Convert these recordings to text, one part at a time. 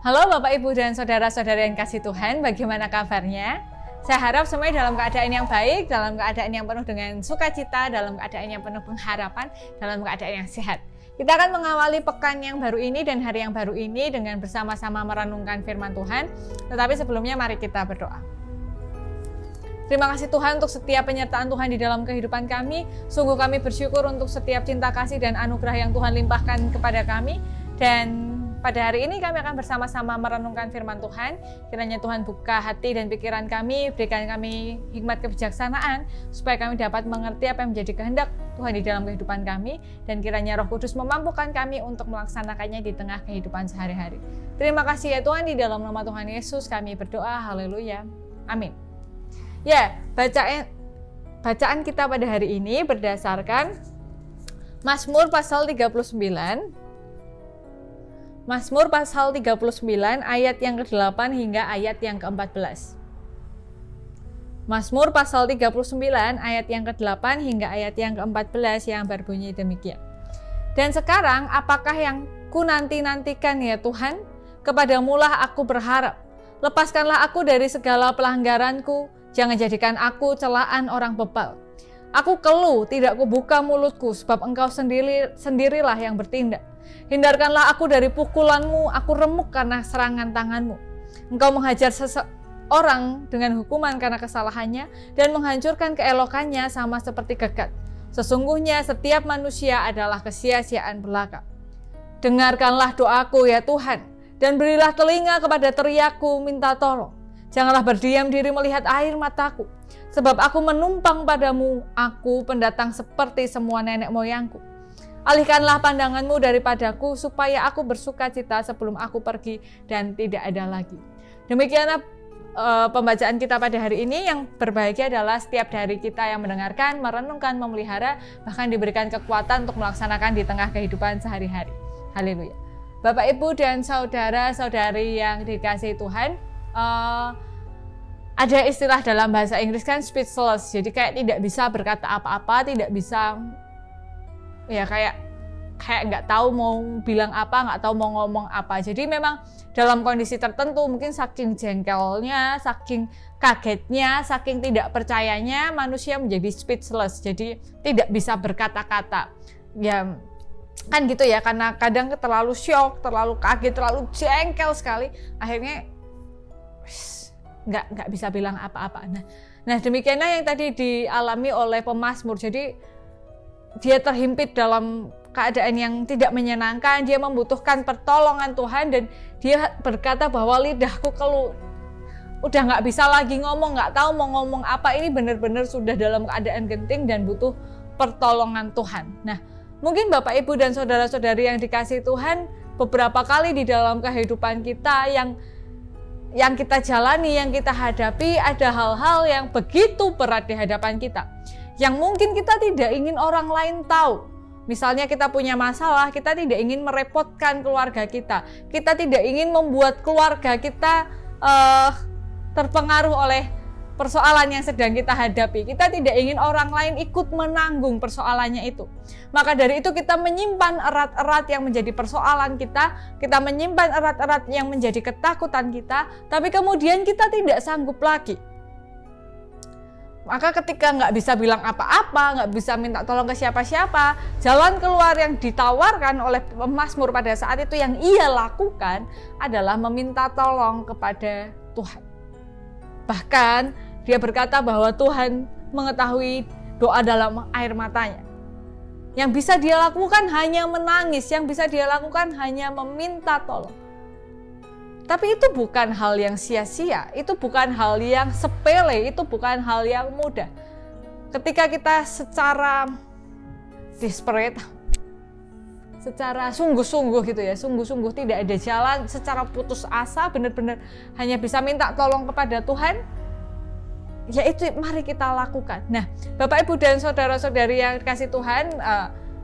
Halo Bapak, Ibu, dan Saudara-saudara yang kasih Tuhan, bagaimana kabarnya? Saya harap semuanya dalam keadaan yang baik, dalam keadaan yang penuh dengan sukacita, dalam keadaan yang penuh pengharapan, dalam keadaan yang sehat. Kita akan mengawali pekan yang baru ini dan hari yang baru ini dengan bersama-sama merenungkan firman Tuhan. Tetapi sebelumnya mari kita berdoa. Terima kasih Tuhan untuk setiap penyertaan Tuhan di dalam kehidupan kami. Sungguh kami bersyukur untuk setiap cinta kasih dan anugerah yang Tuhan limpahkan kepada kami. Dan pada hari ini kami akan bersama-sama merenungkan firman Tuhan. Kiranya Tuhan buka hati dan pikiran kami, berikan kami hikmat kebijaksanaan, supaya kami dapat mengerti apa yang menjadi kehendak Tuhan di dalam kehidupan kami. Dan kiranya Roh Kudus memampukan kami untuk melaksanakannya di tengah kehidupan sehari-hari. Terima kasih ya Tuhan, di dalam nama Tuhan Yesus kami berdoa, haleluya, amin. Ya, bacaan kita pada hari ini berdasarkan Mazmur pasal 39. Mazmur pasal 39 ayat yang ke-8 hingga ayat yang ke-14. Mazmur pasal 39 ayat yang ke-8 hingga ayat yang ke-14 yang berbunyi demikian. Dan sekarang apakah yang ku nanti-nantikan ya Tuhan? Kepadamulah aku berharap. Lepaskanlah aku dari segala pelanggaranku, jangan jadikan aku celaan orang bebal. Aku keluh, tidak kubuka mulutku, sebab engkau sendirilah yang bertindak. Hindarkanlah aku dari pukulanmu, aku remuk karena serangan tanganmu. Engkau menghajar seseorang dengan hukuman karena kesalahannya, dan menghancurkan keelokannya sama seperti gegat. Sesungguhnya setiap manusia adalah kesia-siaan belaka. Dengarkanlah doaku ya Tuhan, dan berilah telinga kepada teriakku minta tolong. Janganlah berdiam diri melihat air mataku, sebab aku menumpang padamu, aku pendatang seperti semua nenek moyangku. Alihkanlah pandanganmu daripadaku, supaya aku bersuka cita sebelum aku pergi dan tidak ada lagi. Demikianlah pembacaan kita pada hari ini. Yang berbahagia adalah setiap dari kita yang mendengarkan, merenungkan, memelihara, bahkan diberikan kekuatan untuk melaksanakan di tengah kehidupan sehari-hari. Haleluya. Bapak, Ibu, dan saudara-saudari yang dikasihi Tuhan, ada istilah dalam bahasa Inggris kan speechless, jadi kayak tidak bisa berkata apa-apa, tidak bisa ya kayak nggak tahu mau bilang apa, nggak tahu mau ngomong apa. Jadi memang dalam kondisi tertentu mungkin saking jengkelnya, saking kagetnya, saking tidak percayanya, manusia menjadi speechless, jadi tidak bisa berkata-kata. Ya kan gitu ya, karena kadang terlalu syok, terlalu kaget, terlalu jengkel sekali, akhirnya nggak bisa bilang apa-apa. Nah demikianlah yang tadi dialami oleh pemazmur. Jadi dia terhimpit dalam keadaan yang tidak menyenangkan, dia membutuhkan pertolongan Tuhan, dan dia berkata bahwa lidahku keluh, udah nggak bisa lagi ngomong, nggak tahu mau ngomong apa, ini benar-benar sudah dalam keadaan genting dan butuh pertolongan Tuhan. Nah, mungkin Bapak, Ibu, dan saudara-saudari yang dikasihi Tuhan, beberapa kali di dalam kehidupan kita yang kita jalani, yang kita hadapi, ada hal-hal yang begitu berat di hadapan kita, yang mungkin kita tidak ingin orang lain tahu. Misalnya kita punya masalah, kita tidak ingin merepotkan keluarga kita. Kita tidak ingin membuat keluarga kita terpengaruh oleh persoalan yang sedang kita hadapi. Kita tidak ingin orang lain ikut menanggung persoalannya itu. Maka dari itu kita menyimpan erat-erat yang menjadi persoalan kita. Kita menyimpan erat-erat yang menjadi ketakutan kita. Tapi kemudian kita tidak sanggup lagi. Maka ketika nggak bisa bilang apa-apa, nggak bisa minta tolong ke siapa-siapa, jalan keluar yang ditawarkan oleh pemazmur pada saat itu yang ia lakukan adalah meminta tolong kepada Tuhan. Bahkan dia berkata bahwa Tuhan mengetahui doa dalam air matanya. Yang bisa dia lakukan hanya menangis, yang bisa dia lakukan hanya meminta tolong. Tapi itu bukan hal yang sia-sia, itu bukan hal yang sepele, itu bukan hal yang mudah. Ketika kita secara desperate, secara sungguh-sungguh gitu ya, sungguh-sungguh tidak ada jalan, secara putus asa, benar-benar hanya bisa minta tolong kepada Tuhan, ya itu mari kita lakukan. Nah, Bapak, Ibu, dan saudara-saudari yang dikasihi Tuhan,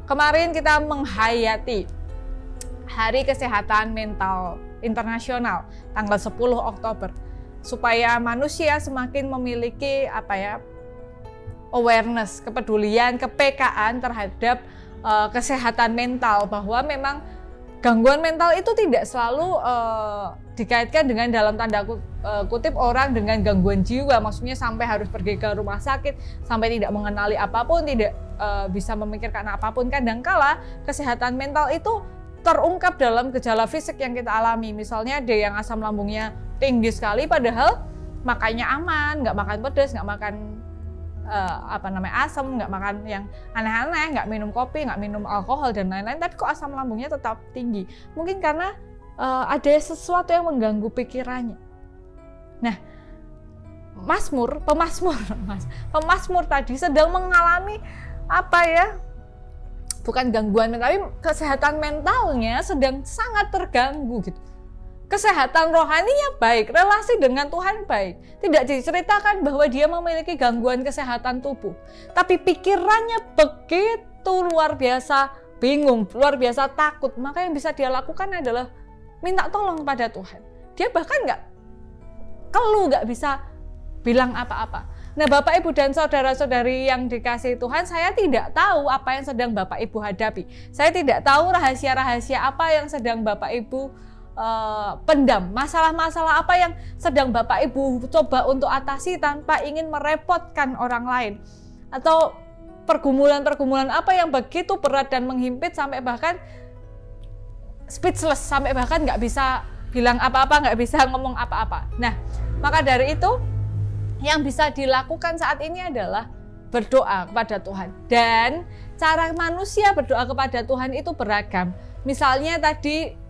kemarin kita menghayati Hari Kesehatan Mental Internasional tanggal 10 Oktober, supaya manusia semakin memiliki awareness, kepedulian, kepekaan terhadap kesehatan mental, bahwa memang gangguan mental itu tidak selalu dikaitkan dengan dalam tanda kutip orang dengan gangguan jiwa, maksudnya sampai harus pergi ke rumah sakit, sampai tidak mengenali apapun, tidak bisa memikirkan apapun. Kadangkala kesehatan mental itu terungkap dalam gejala fisik yang kita alami. Misalnya ada yang asam lambungnya tinggi sekali padahal makannya aman, nggak makan pedas, nggak makan asam, nggak makan yang aneh-aneh, nggak minum kopi, nggak minum alkohol dan lain-lain, tapi kok asam lambungnya tetap tinggi. Mungkin karena ada sesuatu yang mengganggu pikirannya. Nah, pemasmur tadi sedang mengalami bukan gangguan mental, tapi kesehatan mentalnya sedang sangat terganggu gitu. Kesehatan rohaninya baik, relasi dengan Tuhan baik. Tidak diceritakan bahwa dia memiliki gangguan kesehatan tubuh. Tapi pikirannya begitu luar biasa bingung, luar biasa takut. Maka yang bisa dia lakukan adalah minta tolong pada Tuhan. Dia bahkan nggak bisa bilang apa-apa. Nah, Bapak, Ibu, dan saudara-saudari yang dikasihi Tuhan, saya tidak tahu apa yang sedang Bapak, Ibu hadapi. Saya tidak tahu rahasia-rahasia apa yang sedang Bapak, Ibu pendam, masalah-masalah apa yang sedang Bapak Ibu coba untuk atasi tanpa ingin merepotkan orang lain, atau pergumulan-pergumulan apa yang begitu berat dan menghimpit sampai bahkan speechless, sampai bahkan nggak bisa bilang apa-apa, nggak bisa ngomong apa-apa. Nah, maka dari itu yang bisa dilakukan saat ini adalah berdoa kepada Tuhan. Dan cara manusia berdoa kepada Tuhan itu beragam. Misalnya tadi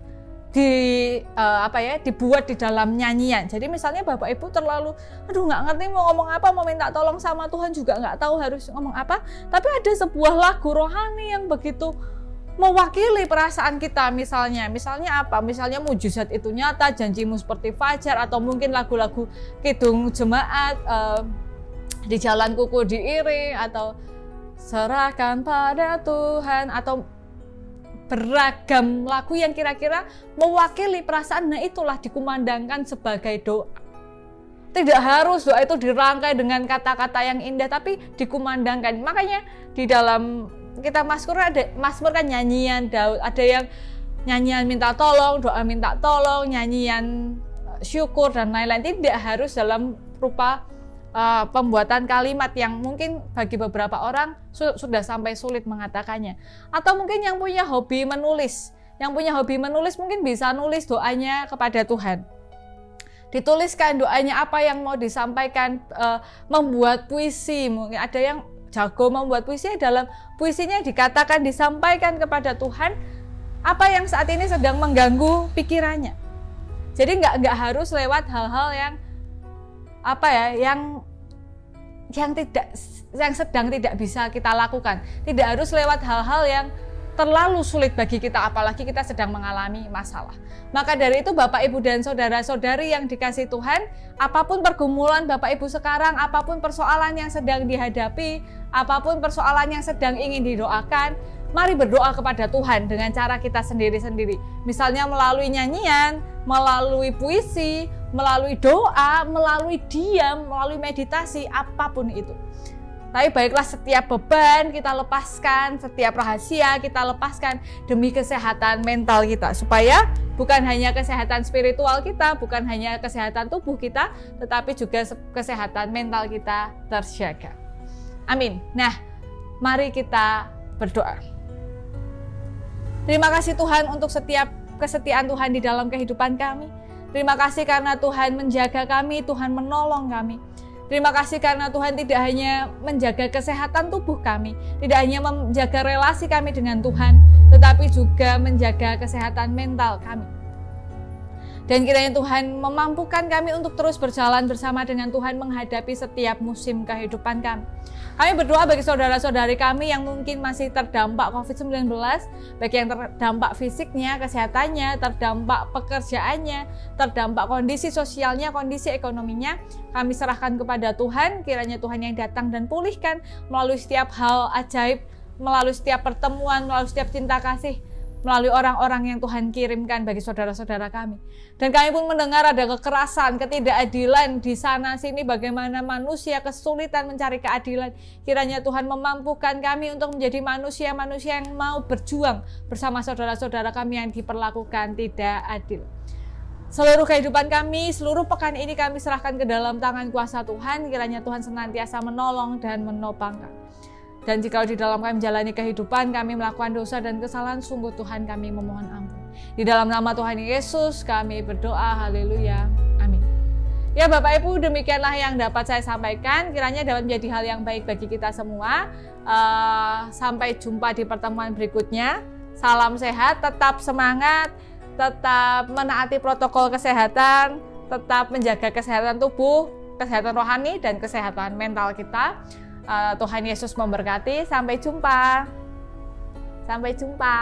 dibuat di dalam nyanyian. Jadi misalnya Bapak Ibu terlalu nggak ngerti mau ngomong apa, mau minta tolong sama Tuhan juga nggak tahu harus ngomong apa, tapi ada sebuah lagu rohani yang begitu mewakili perasaan kita. Misalnya apa? Misalnya mujizat itu nyata, janjimu seperti fajar, atau mungkin lagu-lagu kidung jemaat, di jalan kuku diiring, atau serahkan pada Tuhan, atau beragam lagu yang kira-kira mewakili perasaan. Nah, itulah dikumandangkan sebagai doa. Tidak harus doa itu dirangkai dengan kata-kata yang indah, tapi dikumandangkan. Makanya di dalam kita Mazmur kan nyanyian Daud, ada yang nyanyian minta tolong, doa minta tolong, nyanyian syukur dan lain-lain. Tidak harus dalam rupa pembuatan kalimat yang mungkin bagi beberapa orang sudah sampai sulit mengatakannya. Atau mungkin yang punya hobi menulis. Yang punya hobi menulis mungkin bisa nulis doanya kepada Tuhan. Dituliskan doanya apa yang mau disampaikan, membuat puisi. Mungkin ada yang jago membuat puisi, dalam puisinya dikatakan, disampaikan kepada Tuhan apa yang saat ini sedang mengganggu pikirannya. Jadi nggak harus lewat hal-hal yang yang sedang tidak bisa kita lakukan. Tidak harus lewat hal-hal yang terlalu sulit bagi kita, apalagi kita sedang mengalami masalah. Maka dari itu Bapak, Ibu, dan saudara-saudari yang dikasihi Tuhan, apapun pergumulan Bapak, Ibu sekarang, apapun persoalan yang sedang dihadapi, apapun persoalan yang sedang ingin didoakan, mari berdoa kepada Tuhan dengan cara kita sendiri-sendiri. Misalnya melalui nyanyian, melalui puisi, melalui doa, melalui diam, melalui meditasi, apapun itu. Tapi baiklah, setiap beban kita lepaskan, setiap rahasia kita lepaskan demi kesehatan mental kita, supaya bukan hanya kesehatan spiritual kita, bukan hanya kesehatan tubuh kita, tetapi juga kesehatan mental kita terjaga. Amin. Nah, mari kita berdoa. Terima kasih Tuhan untuk setiap kesetiaan Tuhan di dalam kehidupan kami. Terima kasih karena Tuhan menjaga kami, Tuhan menolong kami. Terima kasih karena Tuhan tidak hanya menjaga kesehatan tubuh kami, tidak hanya menjaga relasi kami dengan Tuhan, tetapi juga menjaga kesehatan mental kami. Dan kiranya Tuhan memampukan kami untuk terus berjalan bersama dengan Tuhan menghadapi setiap musim kehidupan kami. Kami berdoa bagi saudara-saudari kami yang mungkin masih terdampak COVID-19, baik yang terdampak fisiknya, kesehatannya, terdampak pekerjaannya, terdampak kondisi sosialnya, kondisi ekonominya. Kami serahkan kepada Tuhan, kiranya Tuhan yang datang dan pulihkan melalui setiap hal ajaib, melalui setiap pertemuan, melalui setiap cinta kasih, melalui orang-orang yang Tuhan kirimkan bagi saudara-saudara kami. Dan kami pun mendengar ada kekerasan, ketidakadilan di sana sini, bagaimana manusia kesulitan mencari keadilan. Kiranya Tuhan memampukan kami untuk menjadi manusia-manusia yang mau berjuang bersama saudara-saudara kami yang diperlakukan tidak adil. Seluruh kehidupan kami, seluruh pekan ini kami serahkan ke dalam tangan kuasa Tuhan. Kiranya Tuhan senantiasa menolong dan menopang kami. Dan jika di dalam kami menjalani kehidupan, kami melakukan dosa dan kesalahan, sungguh Tuhan kami memohon ampun. Di dalam nama Tuhan Yesus kami berdoa, haleluya, amin. Ya Bapak Ibu, demikianlah yang dapat saya sampaikan. Kiranya dapat menjadi hal yang baik bagi kita semua. Sampai jumpa di pertemuan berikutnya. Salam sehat, tetap semangat, tetap menaati protokol kesehatan, tetap menjaga kesehatan tubuh, kesehatan rohani, dan kesehatan mental kita. Tuhan Yesus memberkati. Sampai jumpa. Sampai jumpa.